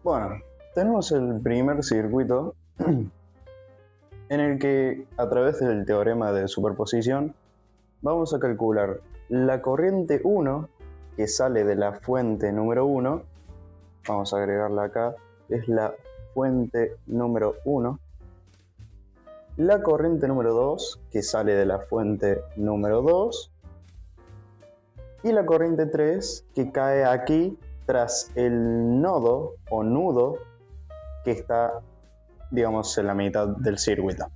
Bueno, tenemos el primer circuito en el que a través del teorema de superposición vamos a calcular la corriente 1 que sale de la fuente número 1, vamos a agregarla acá, es la fuente número 1, la corriente número 2 que sale de la fuente número 2 y la corriente 3 que cae aquí tras el nodo o nudo que está, digamos, en la mitad del circuito.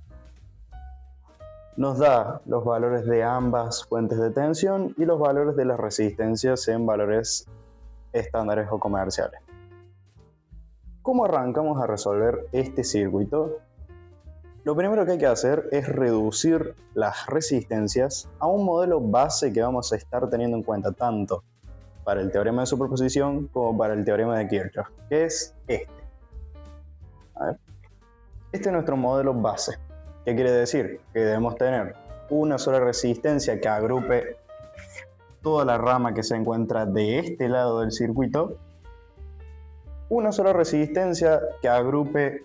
Nos da los valores de ambas fuentes de tensión y los valores de las resistencias en valores estándares o comerciales. ¿Cómo arrancamos a resolver este circuito? Lo primero que hay que hacer es reducir las resistencias a un modelo base que vamos a estar teniendo en cuenta tanto para el teorema de superposición como para el teorema de Kirchhoff, que es este. Este es nuestro modelo base. ¿Qué quiere decir? Que debemos tener una sola resistencia que agrupe toda la rama que se encuentra de este lado del circuito, una sola resistencia que agrupe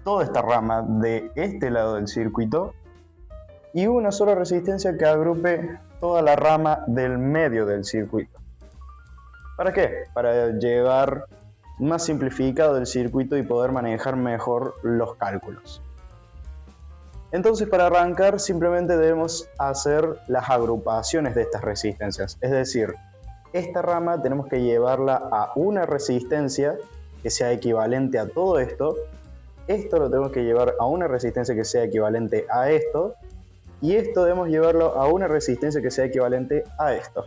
toda esta rama de este lado del circuito y una sola resistencia que agrupe toda la rama del medio del circuito. ¿Para qué? Para llevar más simplificado el circuito y poder manejar mejor los cálculos. Entonces, para arrancar simplemente debemos hacer las agrupaciones de estas resistencias, es decir, esta rama tenemos que llevarla a una resistencia que sea equivalente a todo esto lo tenemos que llevar a una resistencia que sea equivalente a esto, y esto debemos llevarlo a una resistencia que sea equivalente a esto.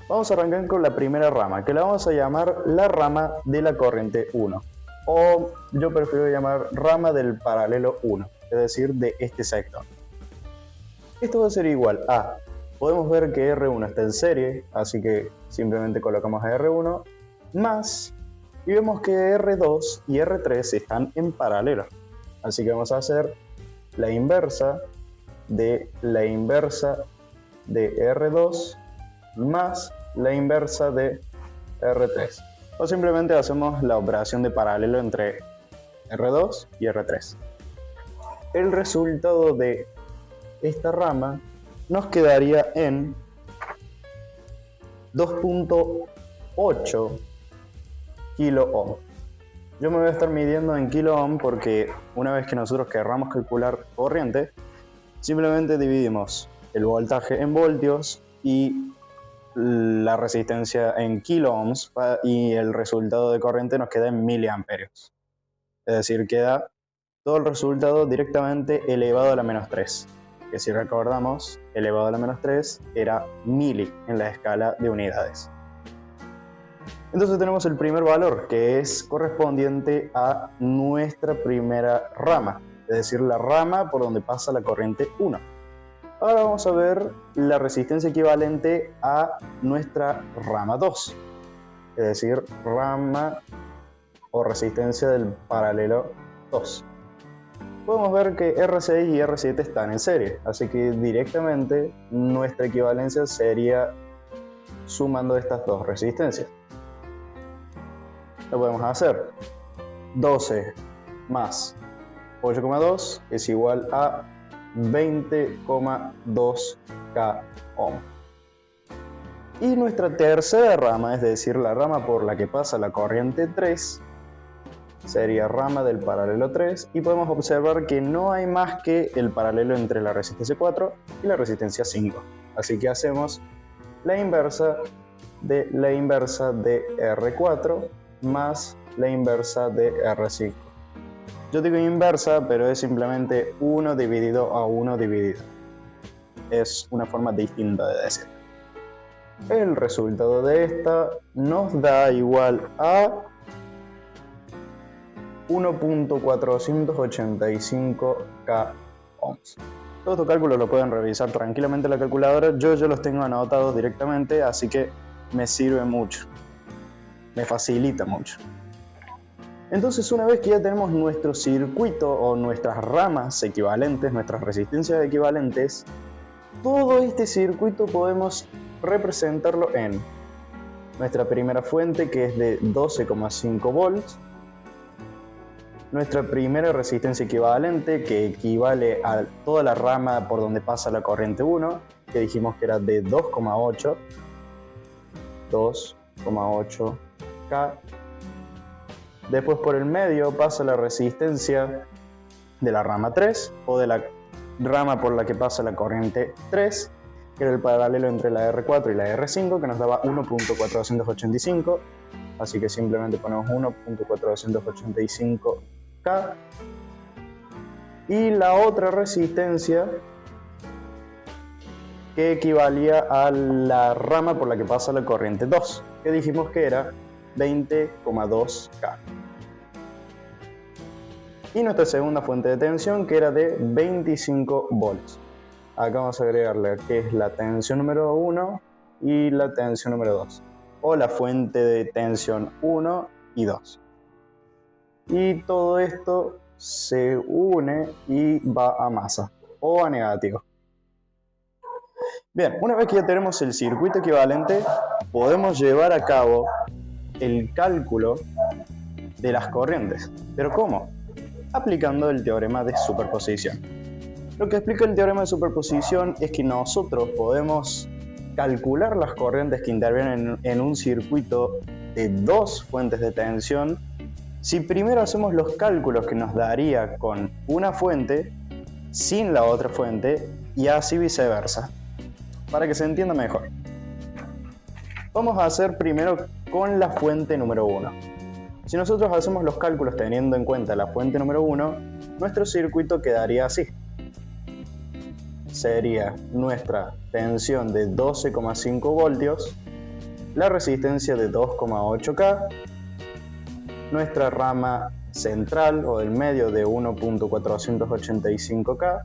Vamos a arrancar con la primera rama, que la vamos a llamar la rama de la corriente 1, o yo prefiero llamar rama del paralelo 1, es decir, de este sector. Esto va a ser igual a, podemos ver que R1 está en serie, así que simplemente colocamos a R1, más, y vemos que R2 y R3 están en paralelo. Así que vamos a hacer la inversa de R2 más la inversa de R3. O simplemente hacemos la operación de paralelo entre R2 y R3. El resultado de esta rama nos quedaría en 2.8 kilo ohm. Yo me voy a estar midiendo en kilo ohm porque una vez que nosotros querramos calcular corriente, simplemente dividimos el voltaje en voltios y la resistencia en kilo ohms y el resultado de corriente nos queda en miliamperios. Es decir, queda todo el resultado directamente elevado a la menos 3. Que si recordamos, elevado a la menos 3 era mili en la escala de unidades. Entonces tenemos el primer valor, que es correspondiente a nuestra primera rama, es decir, la rama por donde pasa la corriente 1. Ahora vamos a ver la resistencia equivalente a nuestra rama 2, es decir, rama o resistencia del paralelo 2. Podemos ver que R6 y R7 están en serie, así que directamente nuestra equivalencia sería sumando estas dos resistencias. Lo podemos hacer. 12 más 8,2 es igual a 20,2 k ohm. Y nuestra tercera rama, es decir, la rama por la que pasa la corriente 3, sería rama del paralelo 3, y podemos observar que no hay más que el paralelo entre la resistencia 4 y la resistencia 5. Así que hacemos la inversa de R4 más la inversa de R5. Yo digo inversa, pero es simplemente 1 dividido a 1 dividido. Es una forma distinta de decir. El resultado de esta nos da igual a 1.485 k ohms. Todos estos cálculos lo pueden revisar tranquilamente en la calculadora. Yo los tengo anotados directamente, así que me sirve mucho. Me facilita mucho. Entonces, una vez que ya tenemos nuestro circuito o nuestras ramas equivalentes, nuestras resistencias equivalentes, todo este circuito podemos representarlo en nuestra primera fuente, que es de 12,5 volts, nuestra primera resistencia equivalente, que equivale a toda la rama por donde pasa la corriente 1, que dijimos que era de 2,8K. Después por el medio pasa la resistencia de la rama 3, o de la rama por la que pasa la corriente 3, que era el paralelo entre la R4 y la R5, que nos daba 1.485, así que simplemente ponemos 1.485K. Y la otra resistencia, que equivalía a la rama por la que pasa la corriente 2, que dijimos que era 20,2K. Y nuestra segunda fuente de tensión, que era de 25 volts. Acá vamos a agregarle que es la tensión número 1 y la tensión número 2, o la fuente de tensión 1 y 2. Y todo esto se une y va a masa o a negativo. Bien, una vez que ya tenemos el circuito equivalente, podemos llevar a cabo el cálculo de las corrientes. ¿Pero cómo? Aplicando el teorema de superposición. Lo que explica el teorema de superposición es que nosotros podemos calcular las corrientes que intervienen en un circuito de dos fuentes de tensión si primero hacemos los cálculos que nos daría con una fuente sin la otra fuente y así viceversa, para que se entienda mejor. Vamos a hacer primero con la fuente número 1. Si nosotros hacemos los cálculos teniendo en cuenta la fuente número 1, nuestro circuito quedaría así. Sería nuestra tensión de 12,5 voltios, la resistencia de 2,8K, nuestra rama central o del medio de 1.485K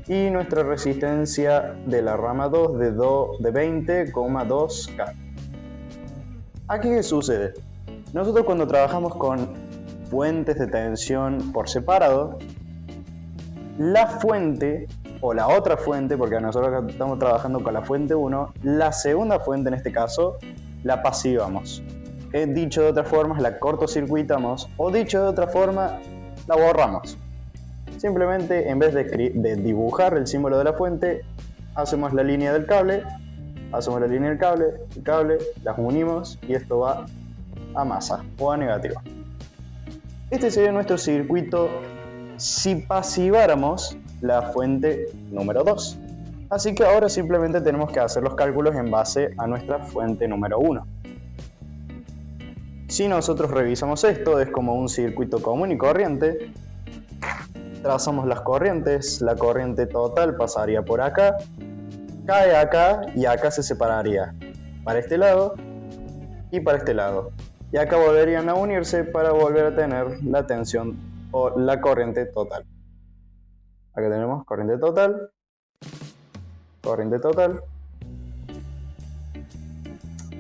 y nuestra resistencia de la rama 2 de 20,2K. ¿Aquí qué sucede? Nosotros cuando trabajamos con fuentes de tensión por separado, la fuente o la otra fuente, porque nosotros estamos trabajando con la fuente 1, la segunda fuente en este caso la pasivamos. Dicho de otra forma, la cortocircuitamos, o dicho de otra forma, la borramos. Simplemente, en vez de dibujar el símbolo de la fuente, hacemos la línea del cable, el cable, las unimos y esto va a masa o a negativo. Este sería nuestro circuito si pasiváramos la fuente número 2. Así que ahora simplemente tenemos que hacer los cálculos en base a nuestra fuente número 1. Si nosotros revisamos esto, es como un circuito común y corriente. Trazamos las corrientes, la corriente total pasaría por acá, cae acá y acá se separaría para este lado y para este lado. Y acá volverían a unirse para volver a tener la tensión o la corriente total. Acá tenemos corriente total, corriente total,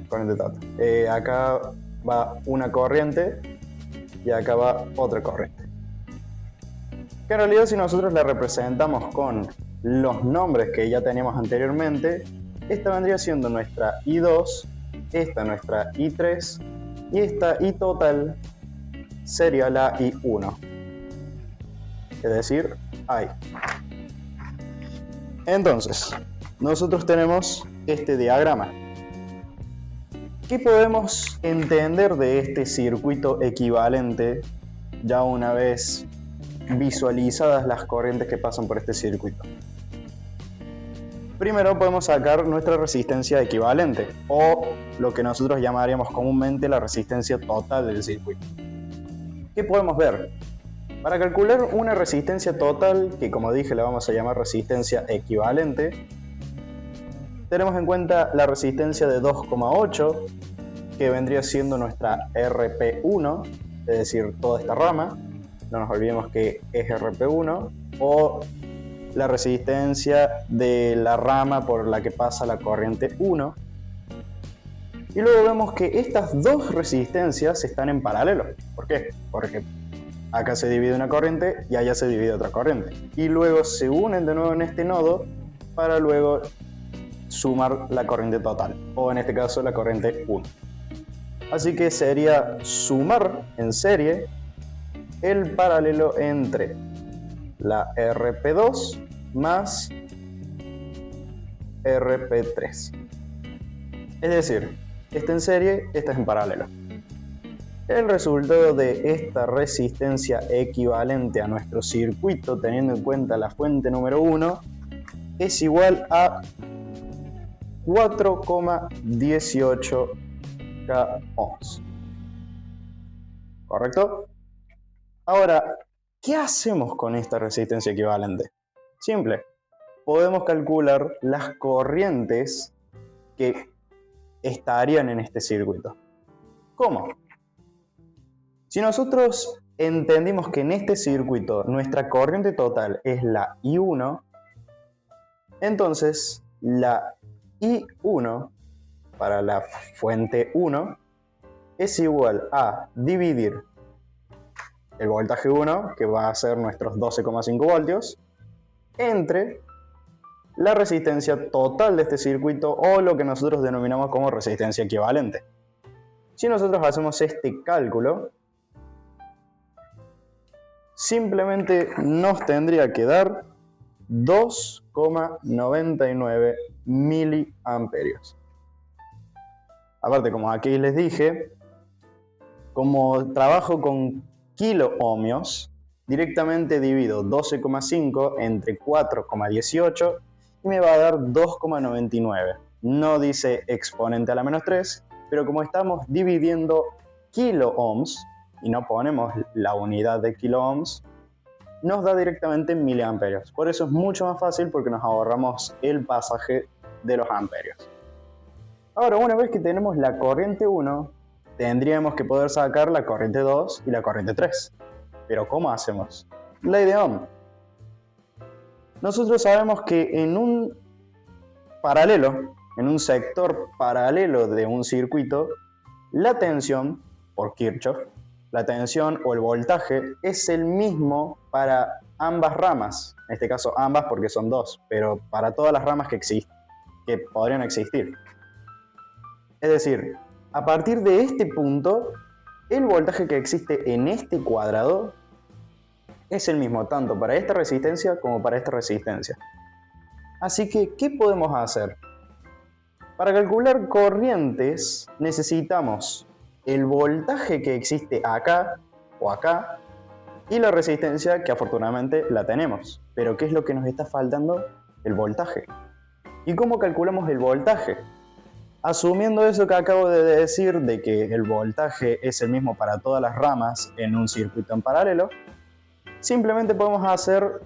corriente total. Acá va una corriente y acá va otra corriente. Que en realidad si nosotros la representamos con los nombres que ya teníamos anteriormente, esta vendría siendo nuestra I2, esta nuestra I3 y esta I total sería la I1, es decir, I. Entonces, nosotros tenemos este diagrama. ¿Qué podemos entender de este circuito equivalente ya una vez visualizadas las corrientes que pasan por este circuito? Primero podemos sacar nuestra resistencia equivalente, o lo que nosotros llamaríamos comúnmente la resistencia total del circuito. ¿Qué podemos ver? Para calcular una resistencia total, que como dije la vamos a llamar resistencia equivalente, tenemos en cuenta la resistencia de 2,8, que vendría siendo nuestra RP1, es decir, toda esta rama. No nos olvidemos que es RP1, o la resistencia de la rama por la que pasa la corriente 1. Y luego vemos que estas dos resistencias están en paralelo. ¿Por qué? Porque acá se divide una corriente y allá se divide otra corriente. Y luego se unen de nuevo en este nodo para luego sumar la corriente total, o en este caso la corriente 1. Así que sería sumar en serie el paralelo entre la RP2 más RP3. Es decir, esta en serie, esta es en paralelo. El resultado de esta resistencia equivalente a nuestro circuito, teniendo en cuenta la fuente número 1, es igual a 4,18 k ohms. ¿Correcto? Ahora, ¿qué hacemos con esta resistencia equivalente? Simple. Podemos calcular las corrientes que estarían en este circuito. ¿Cómo? Si nosotros entendimos que en este circuito nuestra corriente total es la I1, entonces la I1 para la fuente 1 es igual a dividir el voltaje 1, que va a ser nuestros 12,5 voltios, entre la resistencia total de este circuito, o lo que nosotros denominamos como resistencia equivalente. Si nosotros hacemos este cálculo, simplemente nos tendría que dar 2,99 miliamperios. Aparte, como aquí les dije, como trabajo con kilo ohmios, directamente divido 12,5 entre 4,18 y me va a dar 2,99. No dice exponente a la menos 3, pero como estamos dividiendo kilo ohms y no ponemos la unidad de kilo ohms, nos da directamente miliamperios. Por eso es mucho más fácil, porque nos ahorramos el pasaje de los amperios. Ahora, una vez que tenemos la corriente 1, tendríamos que poder sacar la corriente 2 y la corriente 3. Pero ¿cómo hacemos? Ley de Ohm. Nosotros sabemos que en un paralelo, en un sector paralelo de un circuito, la tensión, por Kirchhoff, la tensión o el voltaje es el mismo para ambas ramas. En este caso ambas porque son dos, pero para todas las ramas que podrían existir. Es decir, a partir de este punto, el voltaje que existe en este cuadrado es el mismo tanto para esta resistencia como para esta resistencia. Así que, ¿qué podemos hacer? Para calcular corrientes necesitamos el voltaje que existe acá o acá y la resistencia, que afortunadamente la tenemos. Pero ¿qué es lo que nos está faltando? El voltaje. ¿Y cómo calculamos el voltaje? Asumiendo eso que acabo de decir, de que el voltaje es el mismo para todas las ramas en un circuito en paralelo, simplemente podemos hacer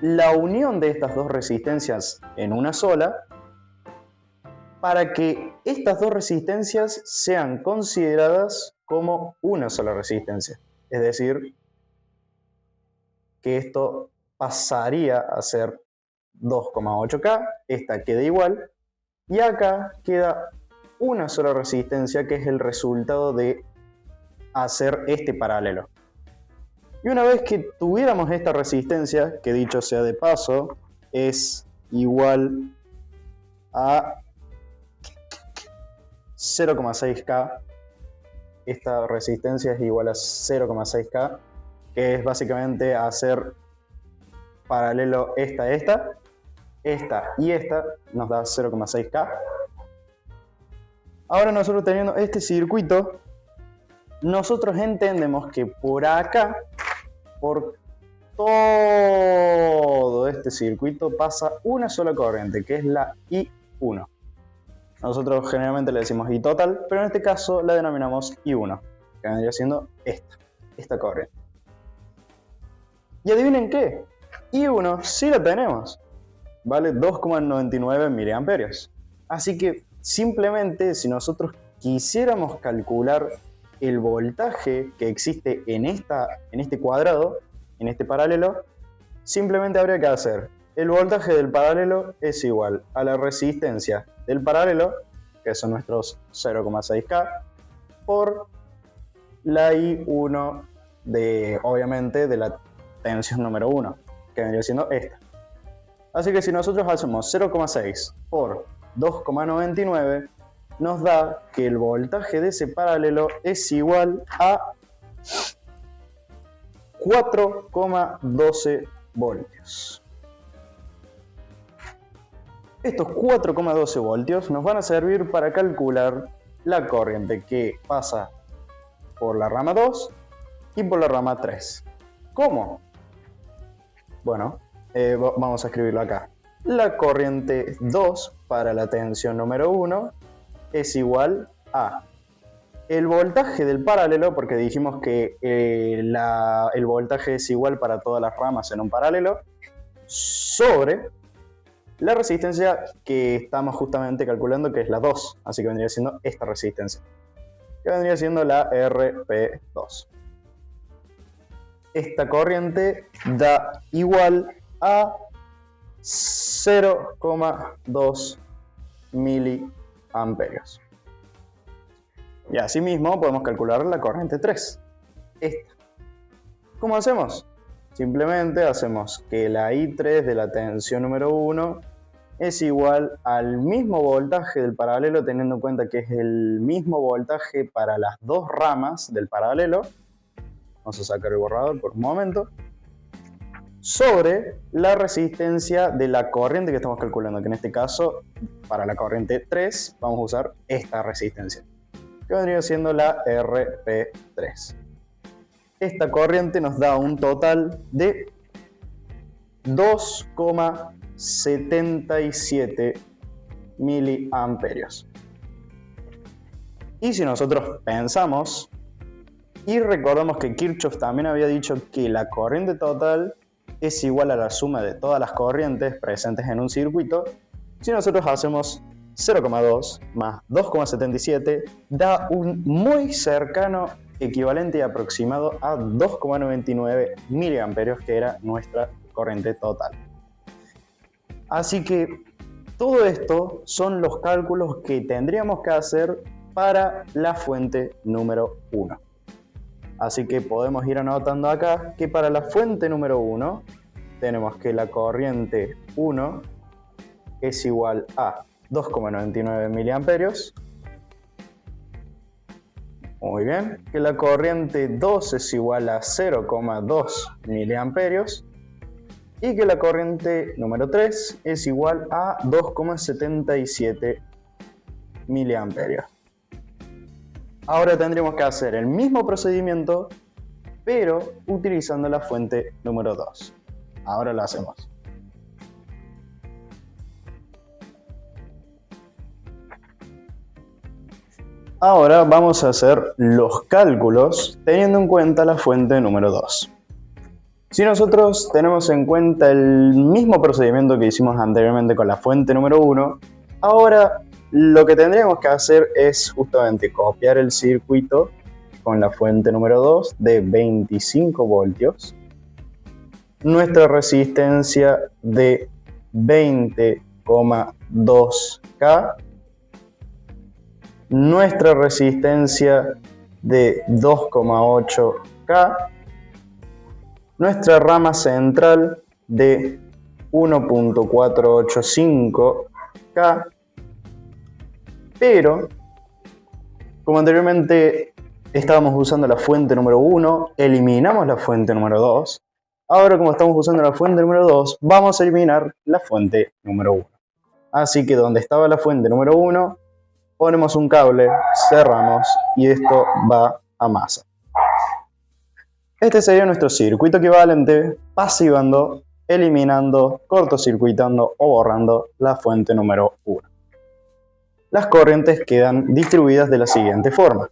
la unión de estas dos resistencias en una sola, para que estas dos resistencias sean consideradas como una sola resistencia. Es decir, que esto pasaría a ser 2,8K, esta queda igual, y acá queda una sola resistencia, que es el resultado de hacer este paralelo. Y una vez que tuviéramos esta resistencia, que dicho sea de paso, es igual a 0,6K, esta resistencia es igual a 0,6K, que es básicamente hacer paralelo esta y esta nos da 0,6K. Ahora nosotros teniendo este circuito, nosotros entendemos que por acá, por todo este circuito, pasa una sola corriente, que es la I1. Nosotros generalmente le decimos I total, pero en este caso la denominamos I1, que vendría siendo esta corriente. ¿Y adivinen qué? I1 sí la tenemos, vale 2,99 miliamperios. Así que simplemente, si nosotros quisiéramos calcular el voltaje que existe en este cuadrado, en este paralelo, simplemente habría que hacer el voltaje del paralelo es igual a la resistencia del paralelo, que son nuestros 0,6K, por la I1 obviamente de la tensión número 1, que vendría siendo esta. Así que si nosotros hacemos 0,6 por 2,99 nos da que el voltaje de ese paralelo es igual a 4,12 voltios. Estos 4,12 voltios nos van a servir para calcular la corriente que pasa por la rama 2 y por la rama 3. ¿Cómo? Bueno, vamos a escribirlo acá. La corriente 2 para la tensión número 1 es igual a el voltaje del paralelo, porque dijimos que el voltaje es igual para todas las ramas en un paralelo, sobre la resistencia que estamos justamente calculando, que es la 2, así que vendría siendo esta resistencia, que vendría siendo la RP2. Esta corriente da igual a 0,2 miliamperios. Y asimismo podemos calcular la corriente 3, esta. ¿Cómo hacemos? Simplemente hacemos que la I3 de la tensión número 1 es igual al mismo voltaje del paralelo, teniendo en cuenta que es el mismo voltaje para las dos ramas del paralelo. Vamos a sacar el borrador por un momento. Sobre la resistencia de la corriente que estamos calculando, que en este caso, para la corriente 3, vamos a usar esta resistencia, que vendría siendo la RP3. Esta corriente nos da un total de 2,77 miliamperios. Y si nosotros pensamos y recordamos que Kirchhoff también había dicho que la corriente total es igual a la suma de todas las corrientes presentes en un circuito, si nosotros hacemos 0,2 más 2,77 da un muy cercano equivalente y aproximado a 2,99 miliamperios, que era nuestra corriente total. Así que todo esto son los cálculos que tendríamos que hacer para la fuente número 1. Así que podemos ir anotando acá que para la fuente número 1 tenemos que la corriente 1 es igual a 2,99 miliamperios. Muy bien, que la corriente 2 es igual a 0,2 miliamperios y que la corriente número 3 es igual a 2,77 miliamperios. Ahora tendríamos que hacer el mismo procedimiento, pero utilizando la fuente número 2. Ahora lo hacemos. Ahora vamos a hacer los cálculos teniendo en cuenta la fuente número 2. Si nosotros tenemos en cuenta el mismo procedimiento que hicimos anteriormente con la fuente número 1, ahora lo que tendríamos que hacer es justamente copiar el circuito con la fuente número 2 de 25 voltios, nuestra resistencia de 20,2K, nuestra resistencia de 2,8K, nuestra rama central de 1,485K, pero como anteriormente estábamos usando la fuente número 1, eliminamos la fuente número 2. Ahora, como estamos usando la fuente número 2, vamos a eliminar la fuente número 1. Así que donde estaba la fuente número 1, ponemos un cable, cerramos y esto va a masa. Este sería nuestro circuito equivalente, pasivando, eliminando, cortocircuitando o borrando la fuente número 1. Las corrientes quedan distribuidas de la siguiente forma.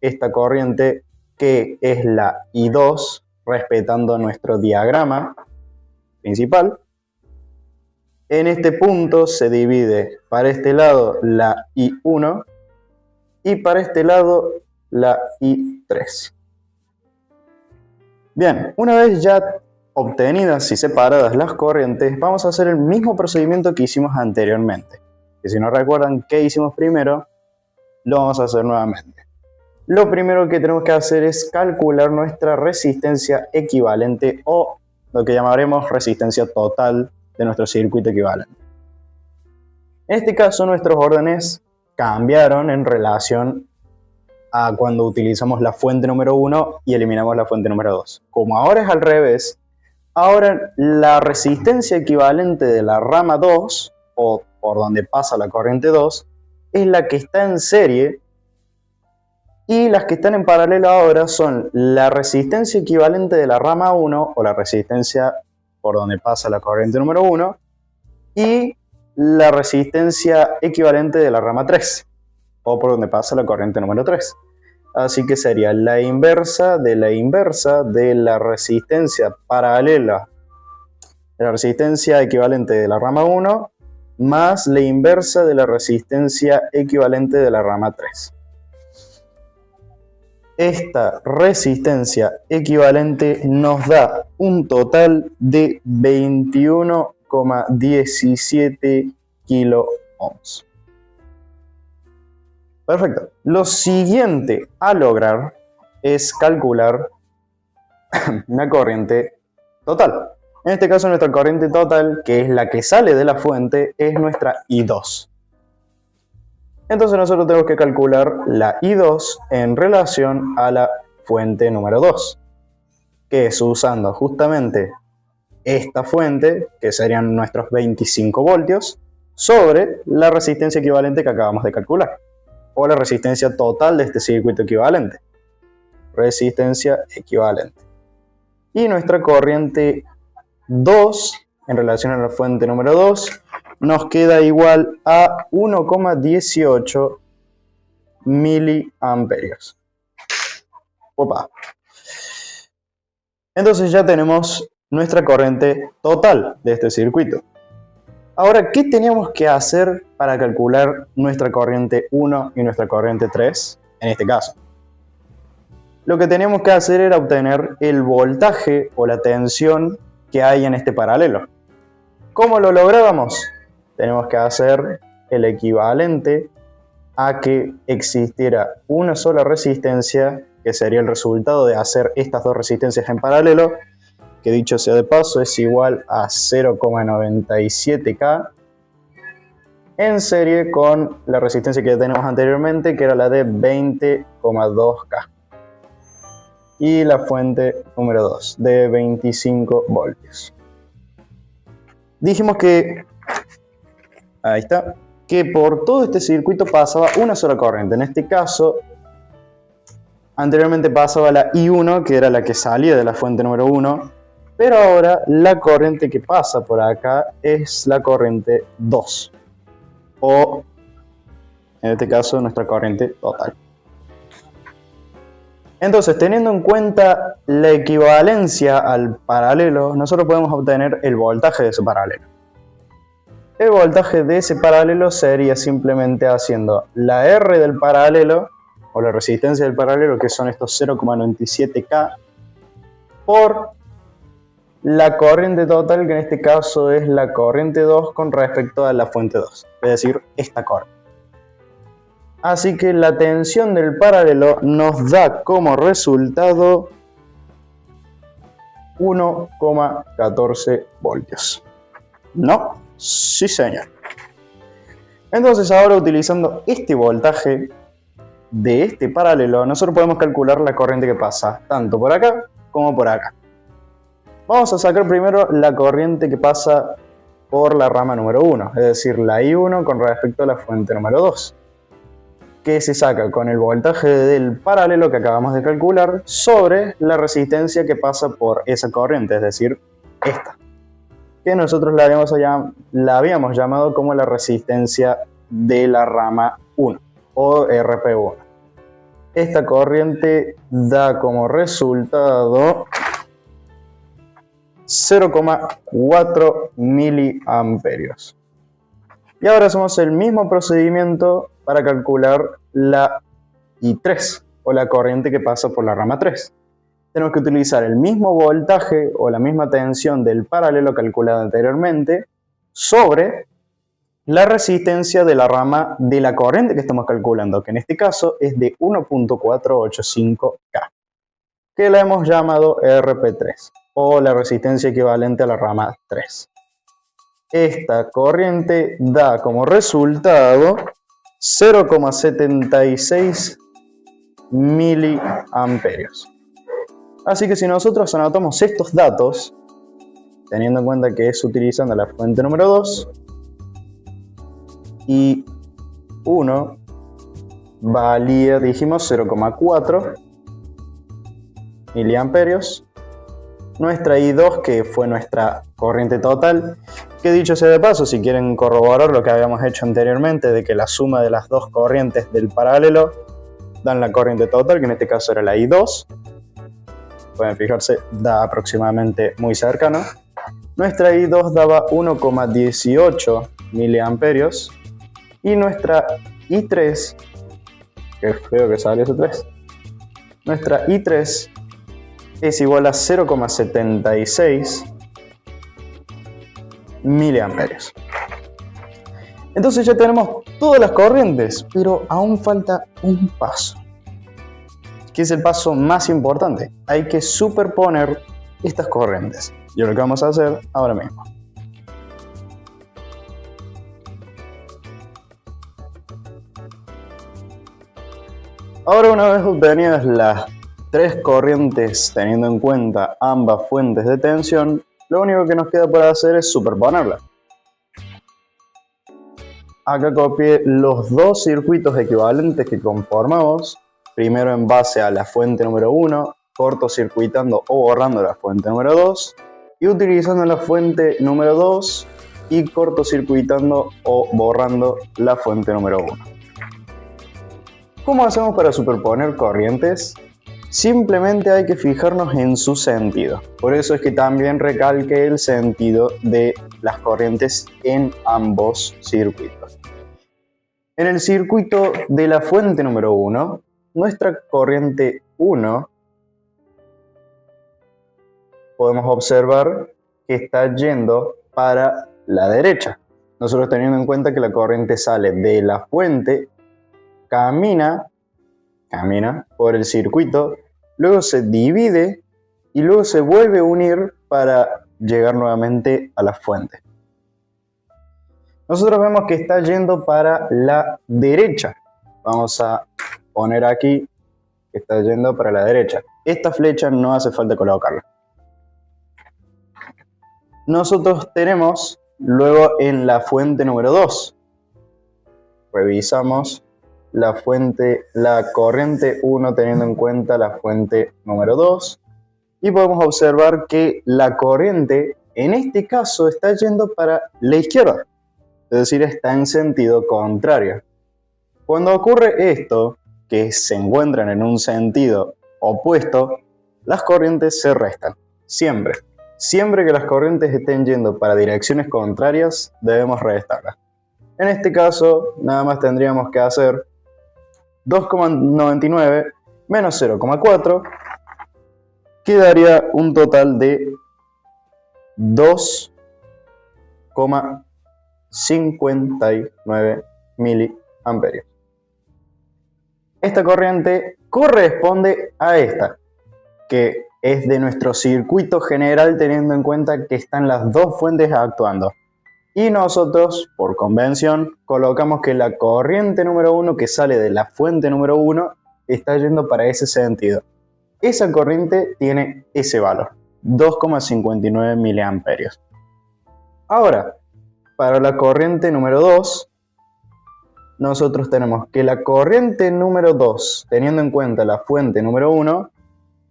Esta corriente, que es la I2, respetando nuestro diagrama principal, en este punto se divide para este lado la I1 y para este lado la I3. Bien, una vez ya obtenidas y separadas las corrientes, vamos a hacer el mismo procedimiento que hicimos anteriormente. Que si no recuerdan qué hicimos primero, lo vamos a hacer nuevamente. Lo primero que tenemos que hacer es calcular nuestra resistencia equivalente, o lo que llamaremos resistencia total de nuestro circuito equivalente. En este caso nuestros órdenes cambiaron en relación a cuando utilizamos la fuente número 1 y eliminamos la fuente número 2. Como ahora es al revés, ahora la resistencia equivalente de la rama 2, o por donde pasa la corriente 2, es la que está en serie, y las que están en paralelo ahora son la resistencia equivalente de la rama 1, o la resistencia por donde pasa la corriente número 1, y la resistencia equivalente de la rama 3, o por donde pasa la corriente número 3. Así que sería la inversa de la resistencia paralela, de la resistencia equivalente de la rama 1, más la inversa de la resistencia equivalente de la rama 3. Esta resistencia equivalente nos da un total de 21,17 kiloohms. Perfecto. Lo siguiente a lograr es calcular la corriente total. En este caso nuestra corriente total, que es la que sale de la fuente, es nuestra I2. Entonces nosotros tenemos que calcular la I2 en relación a la fuente número 2, que es usando justamente esta fuente, que serían nuestros 25 voltios, sobre la resistencia equivalente que acabamos de calcular, o la resistencia total de este circuito equivalente. Resistencia equivalente. Y nuestra corriente 2, en relación a la fuente número 2, nos queda igual a 1,18 miliamperios. Opa. Entonces ya tenemos nuestra corriente total de este circuito. Ahora, ¿qué teníamos que hacer para calcular nuestra corriente 1 y nuestra corriente 3 en este caso? Lo que teníamos que hacer era obtener el voltaje o la tensión que hay en este paralelo. ¿Cómo lo lográbamos? Tenemos que hacer el equivalente a que existiera una sola resistencia, que sería el resultado de hacer estas dos resistencias en paralelo, que dicho sea de paso es igual a 0,97K, en serie con la resistencia que tenemos anteriormente, que era la de 20,2K. Y la fuente número 2, de 25 voltios. Dijimos que, ahí está, que por todo este circuito pasaba una sola corriente. En este caso, anteriormente pasaba la I1, que era la que salía de la fuente número 1, pero ahora la corriente que pasa por acá es la corriente 2, o en este caso nuestra corriente total. Entonces, teniendo en cuenta la equivalencia al paralelo, nosotros podemos obtener el voltaje de ese paralelo. El voltaje de ese paralelo sería simplemente haciendo la R del paralelo, o la resistencia del paralelo, que son estos 0,97K, por la corriente total, que en este caso es la corriente 2 con respecto a la fuente 2, es decir, esta corriente. Así que la tensión del paralelo nos da como resultado 1,14 voltios. ¿No? Sí, señor. Entonces ahora, utilizando este voltaje de este paralelo, nosotros podemos calcular la corriente que pasa tanto por acá como por acá. Vamos a sacar primero la corriente que pasa por la rama número 1, es decir, la I1 con respecto a la fuente número 2. Que se saca con el voltaje del paralelo que acabamos de calcular sobre la resistencia que pasa por esa corriente, es decir, esta, que nosotros la habíamos llamado como la resistencia de la rama 1 o RP1. Esta corriente da como resultado 0,4 miliamperios. Y ahora hacemos el mismo procedimiento para calcular la I3, o la corriente que pasa por la rama 3. Tenemos que utilizar el mismo voltaje o la misma tensión del paralelo calculado anteriormente sobre la resistencia de la rama de la corriente que estamos calculando, que en este caso es de 1,485K, que la hemos llamado RP3, o la resistencia equivalente a la rama 3. esta corriente da como resultado 0,76 miliamperios. Así que si nosotros anotamos estos datos, teniendo en cuenta que es utilizando la fuente número 2 y 1 valía, dijimos, 0,4 miliamperios. Nuestra I2, que fue nuestra corriente total, que dicho sea de paso, si quieren corroborar lo que habíamos hecho anteriormente, de que la suma de las dos corrientes del paralelo dan la corriente total, que en este caso era la I2, pueden fijarse, da aproximadamente muy cercano. Nuestra I2 daba 1,18 miliamperios y nuestra I3, que feo que sale ese 3, nuestra I3 es igual a 0,76 miliamperios. Entonces ya tenemos todas las corrientes, pero aún falta un paso, que es el paso más importante. Hay que superponer estas corrientes. Y es lo que vamos a hacer ahora mismo. Ahora, una vez obtenidas las tres corrientes, teniendo en cuenta ambas fuentes de tensión, lo único que nos queda por hacer es superponerlas. Acá copié los dos circuitos equivalentes que conformamos, primero en base a la fuente número 1, cortocircuitando o borrando la fuente número 2, y utilizando la fuente número 2 y cortocircuitando o borrando la fuente número 1. ¿Cómo hacemos para superponer corrientes? Simplemente hay que fijarnos en su sentido. Por eso es que también recalqué el sentido de las corrientes en ambos circuitos. En el circuito de la fuente número 1, nuestra corriente 1, podemos observar que está yendo para la derecha. Nosotros teniendo en cuenta que la corriente sale de la fuente, camina por el circuito, luego se divide y luego se vuelve a unir para llegar nuevamente a la fuente. Nosotros vemos que está yendo para la derecha. Vamos a poner aquí que está yendo para la derecha. Esta flecha no hace falta colocarla. Nosotros tenemos luego en la fuente número 2. Revisamos la corriente 1 teniendo en cuenta la fuente número 2 y podemos observar que la corriente en este caso está yendo para la izquierda, es decir, está en sentido contrario. Cuando ocurre esto, que se encuentran en un sentido opuesto, las corrientes se restan, siempre. Siempre que las corrientes estén yendo para direcciones contrarias, debemos restarlas. En este caso, nada más tendríamos que hacer 2,99 menos 0,4, que daría un total de 2,59 miliamperios. Esta corriente corresponde a esta, que es de nuestro circuito general, teniendo en cuenta que están las dos fuentes actuando. Y nosotros, por convención, colocamos que la corriente número 1 que sale de la fuente número 1 está yendo para ese sentido. Esa corriente tiene ese valor, 2,59 miliamperios. Ahora, para la corriente número 2, nosotros tenemos que la corriente número 2, teniendo en cuenta la fuente número 1,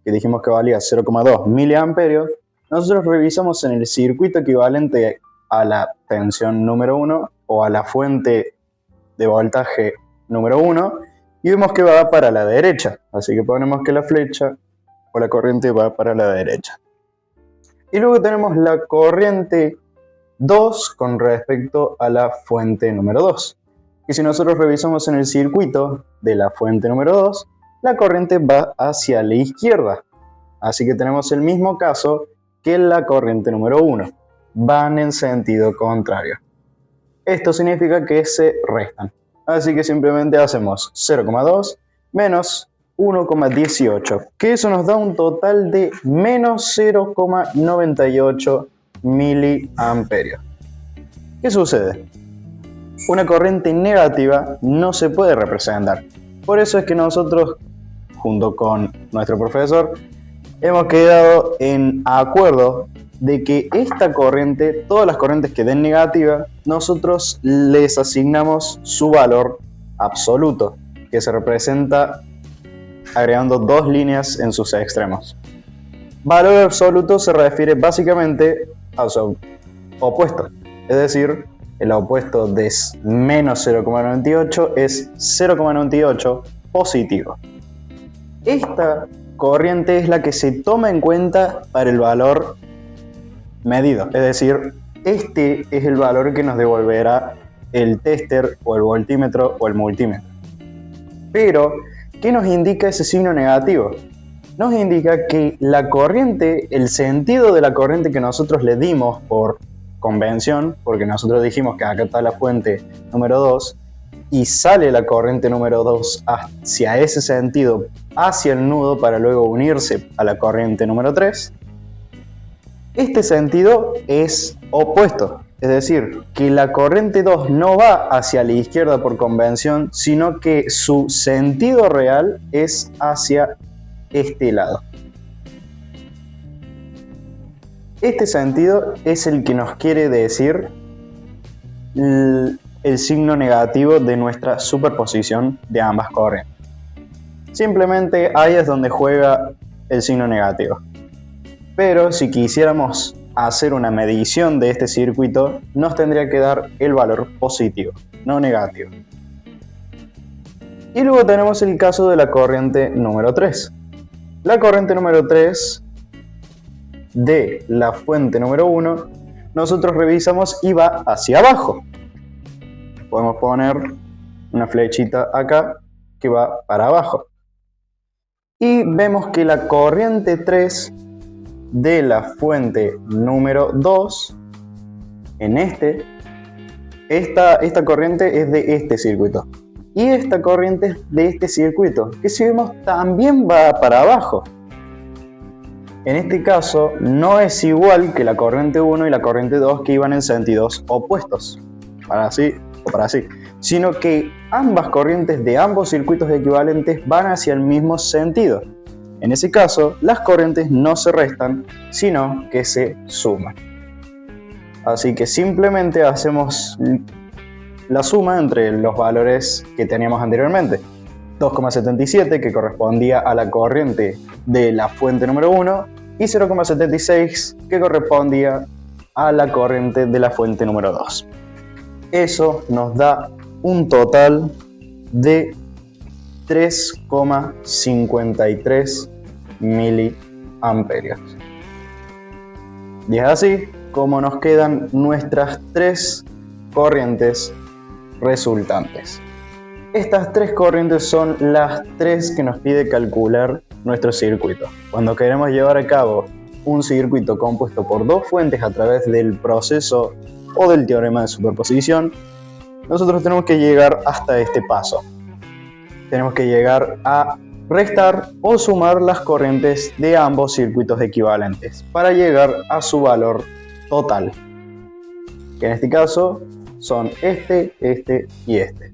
que dijimos que valía 0,2 miliamperios, nosotros revisamos en el circuito equivalente a la tensión número 1 o a la fuente de voltaje número 1 y vemos que va para la derecha, así que ponemos que la flecha o la corriente va para la derecha. Y luego tenemos la corriente 2 con respecto a la fuente número 2. Y si nosotros revisamos en el circuito de la fuente número 2, la corriente va hacia la izquierda. Así que tenemos el mismo caso que la corriente número 1. Van en sentido contrario. Esto significa que se restan. Así que simplemente hacemos 0,2 menos 1,18, que eso nos da un total de menos 0,98 miliamperios. ¿Qué sucede? Una corriente negativa no se puede representar. Por eso es que nosotros, junto con nuestro profesor, hemos quedado en acuerdo de que esta corriente, todas las corrientes que den negativa, nosotros les asignamos su valor absoluto, que se representa agregando dos líneas en sus extremos. Valor absoluto se refiere básicamente a su opuesto, es decir, el opuesto de menos 0,98 es 0,98 positivo. Esta corriente es la que se toma en cuenta para el valor medido, es decir, este es el valor que nos devolverá el tester o el voltímetro o el multímetro. Pero, ¿qué nos indica ese signo negativo? Nos indica que la corriente, el sentido de la corriente que nosotros le dimos por convención, porque nosotros dijimos que acá está la fuente número 2 y sale la corriente número 2 hacia ese sentido, hacia el nudo para luego unirse a la corriente número 3, este sentido es opuesto, es decir, que la corriente 2 no va hacia la izquierda por convención, sino que su sentido real es hacia este lado. Este sentido es el que nos quiere decir el signo negativo de nuestra superposición de ambas corrientes. Simplemente ahí es donde juega el signo negativo. Pero si quisiéramos hacer una medición de este circuito, nos tendría que dar el valor positivo, no negativo. Y luego tenemos el caso de la corriente número 3. La corriente número 3 de la fuente número 1, nosotros revisamos y va hacia abajo. Podemos poner una flechita acá que va para abajo. Y vemos que la corriente 3 de la fuente número 2, en esta corriente es de este circuito. Y esta corriente es de este circuito, que si vemos también va para abajo. En este caso no es igual que la corriente 1 y la corriente 2 que iban en sentidos opuestos, para así o para así, sino que ambas corrientes de ambos circuitos equivalentes van hacia el mismo sentido. En ese caso, las corrientes no se restan, sino que se suman. Así que simplemente hacemos la suma entre los valores que teníamos anteriormente. 2,77 que correspondía a la corriente de la fuente número 1 y 0,76 que correspondía a la corriente de la fuente número 2. Eso nos da un total de 3,53 miliamperios. Y es así como nos quedan nuestras tres corrientes resultantes. Estas tres corrientes son las tres que nos pide calcular nuestro circuito. Cuando queremos llevar a cabo un circuito compuesto por dos fuentes a través del proceso o del teorema de superposición, nosotros tenemos que llegar hasta este paso. Tenemos que llegar a restar o sumar las corrientes de ambos circuitos equivalentes para llegar a su valor total, que en este caso son este y este.